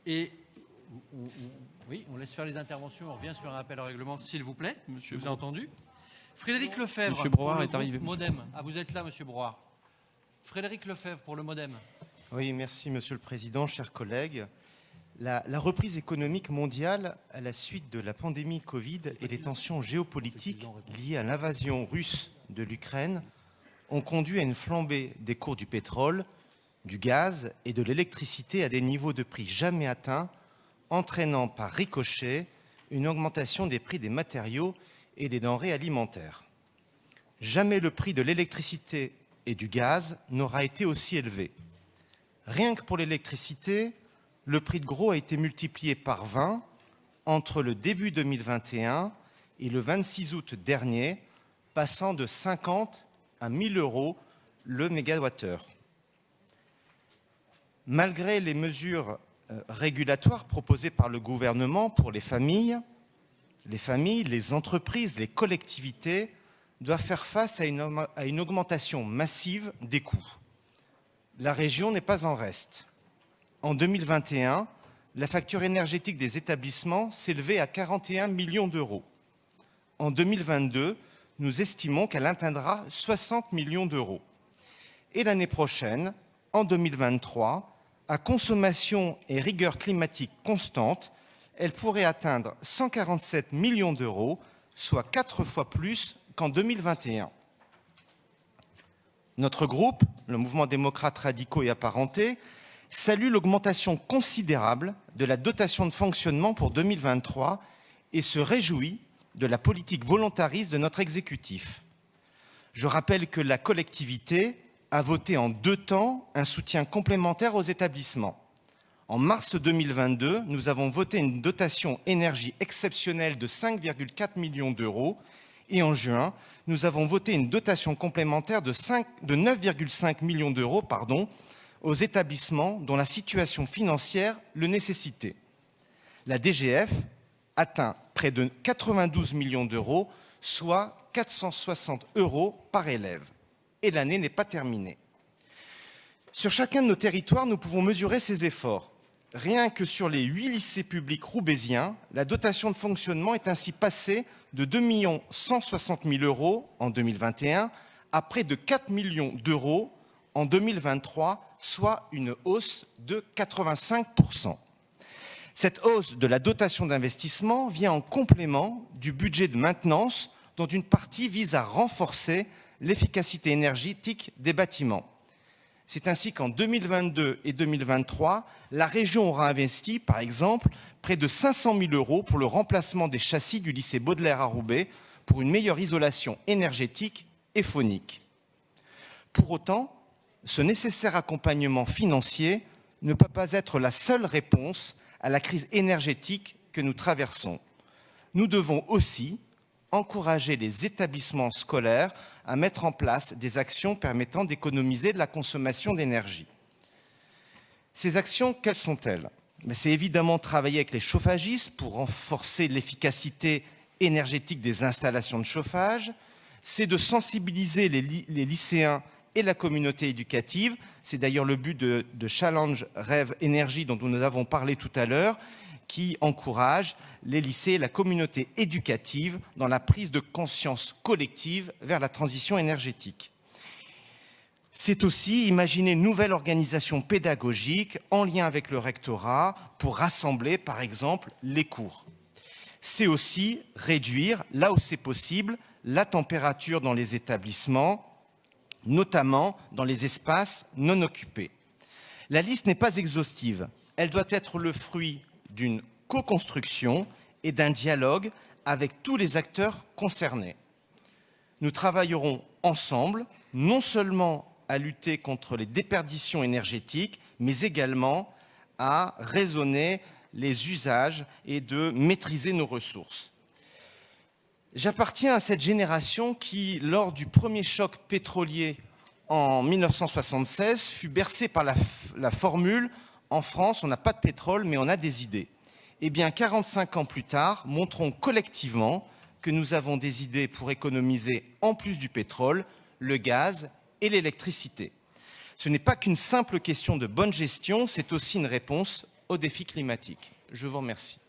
Et oui, on laisse faire les interventions. On revient sur un appel au règlement, s'il vous plaît. Monsieur, vous avez entendu? Frédéric Lefebvre. Monsieur Broard est pour le arrivé. Modem. Ah, vous êtes là, Monsieur Broard. Frédéric Lefebvre pour le Modem. Oui, merci Monsieur le Président, chers collègues. La reprise économique mondiale à la suite de la pandémie Covid et des tensions géopolitiques liées à l'invasion russe de l'Ukraine ont conduit à une flambée des cours du pétrole, du gaz et de l'électricité à des niveaux de prix jamais atteints, entraînant par ricochet une augmentation des prix des matériaux et des denrées alimentaires. Jamais le prix de l'électricité et du gaz n'aura été aussi élevé. Rien que pour l'électricité, le prix de gros a été multiplié par 20 entre le début 2021 et le 26 août dernier, passant de 50 à 1 000 euros le mégawattheure. Malgré les mesures régulatoires proposées par le gouvernement pour les familles, les entreprises, les collectivités doivent faire face à une augmentation massive des coûts. La région n'est pas en reste. En 2021, la facture énergétique des établissements s'élevait à 41 millions d'euros. En 2022, nous estimons qu'elle atteindra 60 millions d'euros. Et l'année prochaine, en 2023, à consommation et rigueur climatique constante, elle pourrait atteindre 147 millions d'euros, soit 4 fois plus qu'en 2021. Notre groupe, le Mouvement démocrate radicaux et apparentés, salue l'augmentation considérable de la dotation de fonctionnement pour 2023 et se réjouit de la politique volontariste de notre exécutif. Je rappelle que la collectivité a voté en 2 temps un soutien complémentaire aux établissements. En mars 2022, nous avons voté une dotation énergie exceptionnelle de 5,4 millions d'euros et en juin, nous avons voté une dotation complémentaire de 9,5 millions d'euros aux établissements dont la situation financière le nécessitait. La DGF atteint près de 92 millions d'euros, soit 460 euros par élève. Et l'année n'est pas terminée. Sur chacun de nos territoires, nous pouvons mesurer ces efforts. Rien que sur les 8 lycées publics roubaisiens, la dotation de fonctionnement est ainsi passée de 2 160 000 euros en 2021 à près de 4 millions d'euros en 2023, soit une hausse de 85%. Cette hausse de la dotation d'investissement vient en complément du budget de maintenance dont une partie vise à renforcer l'efficacité énergétique des bâtiments. C'est ainsi qu'en 2022 et 2023, la région aura investi, par exemple, près de 500 000 euros pour le remplacement des châssis du lycée Baudelaire à Roubaix pour une meilleure isolation énergétique et phonique. Pour autant, ce nécessaire accompagnement financier ne peut pas être la seule réponse à la crise énergétique que nous traversons. Nous devons aussi encourager les établissements scolaires à mettre en place des actions permettant d'économiser de la consommation d'énergie. Ces actions, quelles sont-elles? C'est évidemment travailler avec les chauffagistes pour renforcer l'efficacité énergétique des installations de chauffage, c'est de sensibiliser les lycéens et la communauté éducative. C'est d'ailleurs le but de Challenge Rêve Énergie dont nous avons parlé tout à l'heure, qui encourage les lycées et la communauté éducative dans la prise de conscience collective vers la transition énergétique. C'est aussi imaginer une nouvelle organisation pédagogique en lien avec le rectorat pour rassembler, par exemple, les cours. C'est aussi réduire, là où c'est possible, la température dans les établissements, notamment dans les espaces non occupés. La liste n'est pas exhaustive. Elle doit être le fruit d'une co-construction et d'un dialogue avec tous les acteurs concernés. Nous travaillerons ensemble, non seulement à lutter contre les déperditions énergétiques, mais également à raisonner les usages et de maîtriser nos ressources. J'appartiens à cette génération qui, lors du premier choc pétrolier en 1976, fut bercée par la formule « En France, on n'a pas de pétrole, mais on a des idées ». Eh bien, 45 ans plus tard, montrons collectivement que nous avons des idées pour économiser, en plus du pétrole, le gaz et l'électricité. Ce n'est pas qu'une simple question de bonne gestion, c'est aussi une réponse aux défis climatiques. Je vous remercie.